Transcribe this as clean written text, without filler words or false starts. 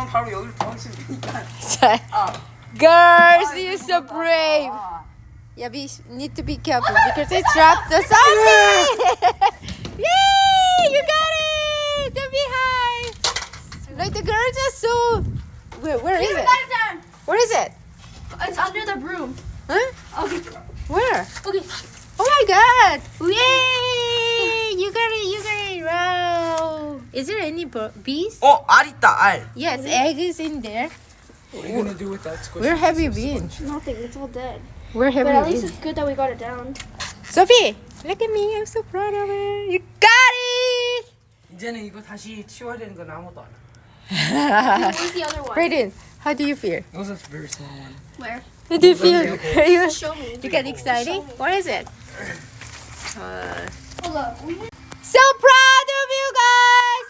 그러면 바로 여기로 도망치면 되니까. Girls, you're so brave. Yeah, need to be careful because it dropped the Sophie. Yay! You got it! The beehive. Like the girls are so. Where is it? Where is it? It's under the broom. Huh? Okay. Where? Okay. Oh my God! Yay! You got it! You got it! Wow! Is there any bees? 알 있다, 알. Yes, egg is in there. What are you gonna do with that squishy? Where have you been? Nothing. It's all dead. Where have But you at least been? it's good that we got it down. Sophie, look at me. I'm so proud of it. You got it! 이제는 이거 다시 치워야 되는 건 아무도 안 해. Where's the other one? Brayden, how do you feel? It was a very small one. Where? How do you feel? Are you, Show me. you get excited? What is it? Hold up. So proud of you guys!